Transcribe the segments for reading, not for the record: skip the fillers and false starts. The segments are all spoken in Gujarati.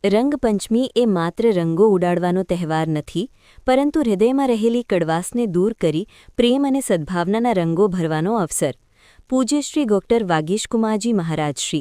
રંગપંચમી એ માત્ર રંગો ઉડાડવાનો તહેવાર નથી, પરંતુ હૃદયમાં રહેલી કડવાશને દૂર કરી પ્રેમ અને સદ્ભાવનાના રંગો ભરવાનો અવસર. પૂજ્ય શ્રી ડૉક્ટર વાગીશકુમારજી મહારાજશ્રી.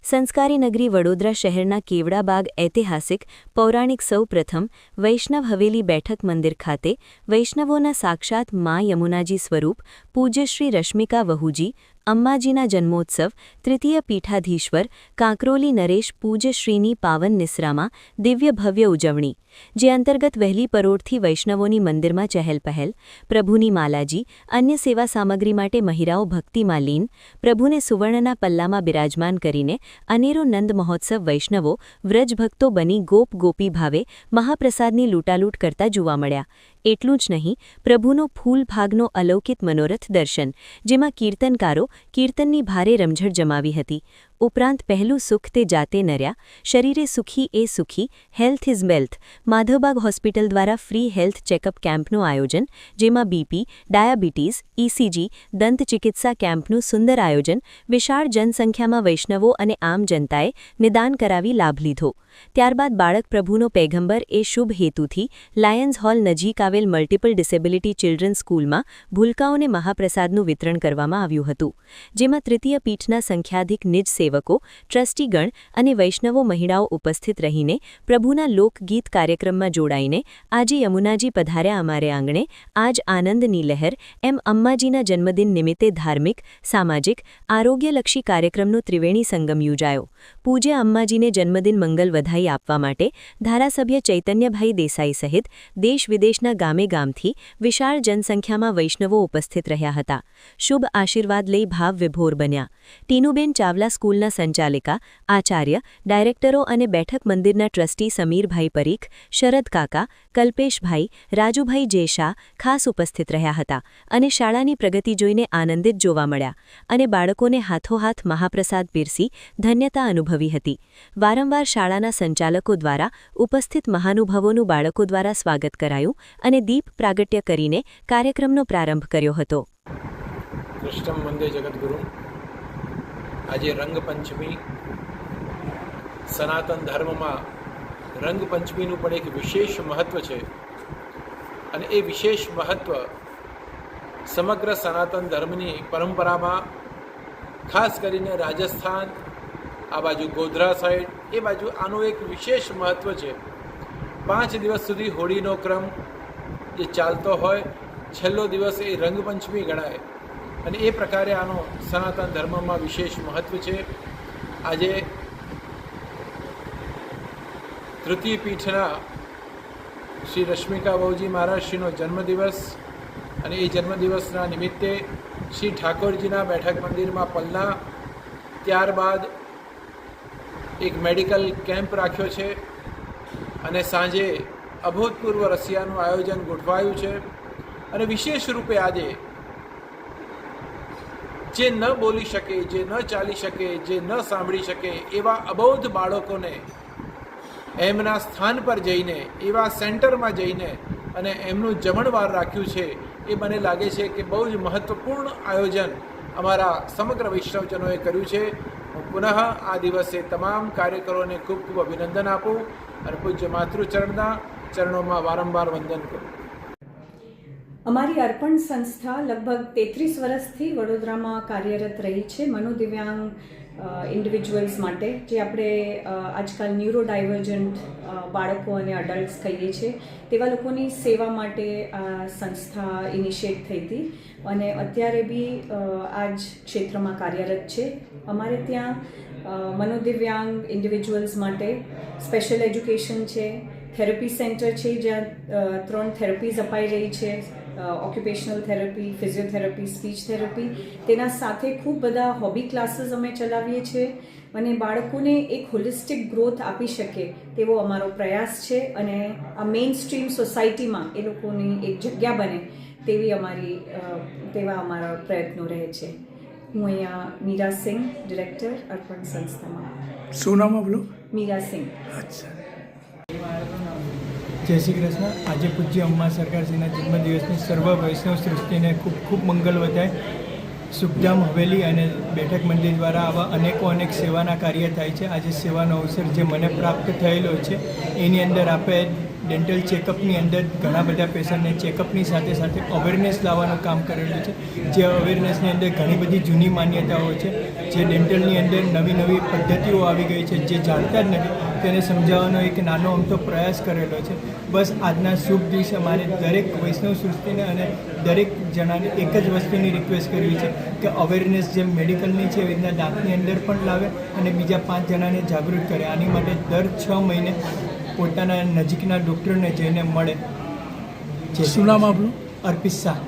સંસ્કારી નગરી વડોદરા શહેરના કેવડાબાગ ઐતિહાસિક પૌરાણિક સૌ પ્રથમ વૈષ્ણવ હવેલી બેઠક મંદિર ખાતે વૈષ્ણવોના સાક્ષાત મા યમુનાજી સ્વરૂપ પૂજ્ય શ્રી રશ્મિકા વહુજી અંબાજીના જન્મોત્સવ તૃતીય પીઠાધીશ્વર કાંકરોલી નરેશ પૂજ્ય શ્રીની પાવન નિસરામાં દિવ્ય ભવ્ય ઉજવણી, જે અંતર્ગત વહેલી પરોઢથી વૈષ્ણવોની મંદિરમાં ચહેલપહેલ, પ્રભુની માલાજી, અન્ય સેવા સામગ્રી માટે મહિરાઓ ભક્તિમાં લીન, પ્રભુને સુવર્ણના પલ્લામાં બિરાજમાન કરીને અનેરો નંદ મહોત્સવ વૈષ્ણવો વ્રજભક્તો બની ગોપ ગોપી ભાવે મહાપ્રસાદની લૂંટાલૂંટ કરતા જોવા મળ્યા. એટલું જ નહીં, પ્રભુનો ફૂલભાગનો અલૌકિક મનોરથ દર્શન, જેમાં કીર્તનકારો કીર્તનની ભારે રમઝટ જમાવી હતી. ઉપરાંત પહેલું સુખ તે જાતે નર્યા, શરીરે સુખી એ સુખી, health is wealth Madhavbaug hospital દ્વારા ફ્રી હેલ્થ ચેકઅપ કેમ્પનું આયોજન, જેમાં બીપી, ડાયાબિટીસ, ઇસીજી, દંત ચિકિત્સા કેમ્પનું સુંદર આયોજન, વિશાળ જનસંખ્યામાં વૈષ્ણવો અને આમ જનતાએ નિદાન કરાવી લાભ લીધો. ત્યારબાદ બાળક પ્રભુનો પૈગંબર એ શુભ હેતુથી લાયન્સ હોલ નજીક આવેલ મલ્ટિપલ ડિસેબિલિટી ચિલ્ડ્રન સ્કૂલમાં ભૂલકાઓને મહાપ્રસાદનું વિતરણ કરવામાં આવ્યું હતું, જેમાં તૃતીય પીઠના સંખ્યાધિક નિજ સેવકો, ટ્રસ્ટીગણ અને વૈષ્ણવો મહિલાઓ ઉપસ્થિત રહીને પ્રભુના લોકગીત કાર્યક્રમમાં જોડાઈને આજે યમુનાજી પધાર્યા અમારે આંગણે, આજ આનંદની લહેર એમ અંબાજીના જન્મદિન નિમિત્તે ધાર્મિક, સામાજિક, આરોગ્યલક્ષી કાર્યક્રમનો ત્રિવેણી સંગમ યોજાયો. પૂજ્ય અંબાજીને જન્મદિન મંગલ વધાઈ આપવા માટે ધારાસભ્ય ચૈતન્યભાઈ દેસાઈ સહિત દેશ વિદેશના ગામે ગામથી વિશાળ જનસંખ્યામાં વૈષ્ણવો ઉપસ્થિત રહ્યા હતા. શુભ આશીર્વાદ લઈ ભાવ વિભોર બન્યા. ટીનુબેન ચાવલા સ્કૂલના સંચાલિકા, આચાર્ય, ડાયરેક્ટરો અને બેઠક મંદિરના ટ્રસ્ટી સમીરભાઈ પરીખ, શરદ કાકા, કલ્પેશભાઈ, રાજુભાઈ જેશા ખાસ ઉપસ્થિત રહ્યા હતા અને શાળાની પ્રગતિ જોઈને આનંદિત જોવા મળ્યા અને બાળકોને હાથોહાથ મહાપ્રસાદ પીરસી ધન્યતા અનુભવી હતી. વારંવાર શાળાના સંચાલકો દ્વારા ઉપસ્થિત મહાનુભાવોનું બાળકો દ્વારા સ્વાગત કરાયું અને દીપ પ્રાગટ્ય કરીને કાર્યક્રમનો પ્રારંભ કર્યો હતો. કૃષ્ણમ વંદે જગદગુરુ. આજે રંગપંચમી. સનાતન ધર્મમાં રંગપંચમીનું પણ એક વિશેષ મહત્ત્વ છે અને એ વિશેષ મહત્ત્વ સમગ્ર સનાતન ધર્મની પરંપરામાં, ખાસ કરીને રાજસ્થાન, આ બાજુ ગોધરા સાઈડ, એ બાજુ આનું એક વિશેષ મહત્ત્વ છે. 5 દિવસ સુધી હોળીનો ક્રમ જે ચાલતો હોય, છેલ્લો દિવસ એ રંગપંચમી ગણાય અને એ પ્રકારે આનો સનાતન ધર્મમાં વિશેષ મહત્ત્વ છે. આજે તૃતીય પીઠના શ્રી રશ્મિકા વહુજી મહારાજશ્રીનો જન્મદિવસ અને એ જન્મદિવસના નિમિત્તે શ્રી ઠાકોરજીના બેઠક મંદિરમાં પલ્લા, ત્યારબાદ એક મેડિકલ કેમ્પ રાખ્યો છે અને સાંજે અભૂતપૂર્વ રસિયાનું આયોજન ગોઠવાયું છે. અને વિશેષ રૂપે આજે જે ન બોલી શકે, જે ન ચાલી શકે, જે ન સાંભળી શકે એવા અબોધ બાળકોને એમના સ્થાન પર જઈને, એવા સેન્ટરમાં જઈને અને એમનું જમણવાર રાખ્યું છે. એ મને લાગે છે કે બહુ જ મહત્ત્વપૂર્ણ આયોજન અમારા સમગ્ર વૈષ્ણવજનોએ કર્યું છે. હું પુનઃ આ દિવસે તમામ કાર્યકરોને ખૂબ ખૂબ અભિનંદન આપું અને પૂજ્ય માતૃચરણના ચરણોમાં વારંવાર વંદન કરું. અમારી અર્પણ સંસ્થા લગભગ 33 વર્ષથી વડોદરામાં કાર્યરત રહી છે મનોદિવ્યાંગ ઇન્ડિવિજ્યુઅલ્સ માટે, જે આપણે આજકાલ ન્યુરોડાયવર્જન્ટ બાળકો અને અડલ્ટ્સ કહીએ છીએ, તેવા લોકોની સેવા માટે આ સંસ્થા ઇનિશિએટ થઈ હતી અને અત્યારે બી આ જ ક્ષેત્રમાં કાર્યરત છે. અમારે ત્યાં મનોદિવ્યાંગ ઇન્ડિવિજ્યુઅલ્સ માટે સ્પેશિયલ એજ્યુકેશન છે, થેરપી સેન્ટર છે જ્યાં 3 થેરપીઝ અપાઈ રહી છે, occupational therapy, physiotherapy, speech therapy. તેના સાથે ખૂબ બધા હોબી ક્લાસીસ અમે ચલાવીએ છીએ અને બાળકોને એક હોલિસ્ટિક ગ્રોથ આપી શકે તેવો અમારો પ્રયાસ છે અને આ મેઇન સ્ટ્રીમ સોસાયટીમાં એ લોકોની એક જગ્યા બને તેવા અમારા પ્રયત્નો રહે છે. હું અહીંયા મીરા સિંહ, ડિરેક્ટર, અર્પણ સંસ્થામાં. શું નામ આપણું? મીરા સિંહ. અચ્છા. જય શ્રી કૃષ્ણ. આજે પૂજ્ય અંબા સરકારશ્રીના જન્મદિવસની સર્વ વૈષ્ણવ સૃષ્ટિને ખૂબ ખૂબ મંગલ વધાય. સુખધામ હવેલી અને બેઠક મંદિર દ્વારા આવા અનેક સેવાના કાર્ય થાય છે. આજે સેવાનો અવસર જે મને પ્રાપ્ત થયેલો છે એની અંદર આપણે ડેન્ટલ ચેકઅપની અંદર ઘણા બધા પેશન્ટને ચેકઅપની સાથે અવેરનેસ લાવવાનું કામ કરેલું છે. જે અવેરનેસની અંદર ઘણી બધી જૂની માન્યતાઓ છે, જે ડેન્ટલની અંદર નવી પદ્ધતિઓ આવી ગઈ છે, જે જાણતા જ નથી તેને સમજાવવાનો એક નાનો અમથો પ્રયાસ કરેલો છે. બસ આજના શુભ દિવસે મારે દરેક વૈષ્ણવ સૃષ્ટિને અને દરેક જણાને એક જ વસ્તુની રિક્વેસ્ટ કરવી છે કે અવેરનેસ જેમ મેડિકલની છે એવી રીતના દાંતની અંદર પણ લાવે અને બીજા 5 જણાને જાગૃત કરે. આની માટે દર 6 મહિને પોતાના નજીકના ડૉક્ટરને જઈને મળે. શું નામ આપણું? અર્પિત શાહ.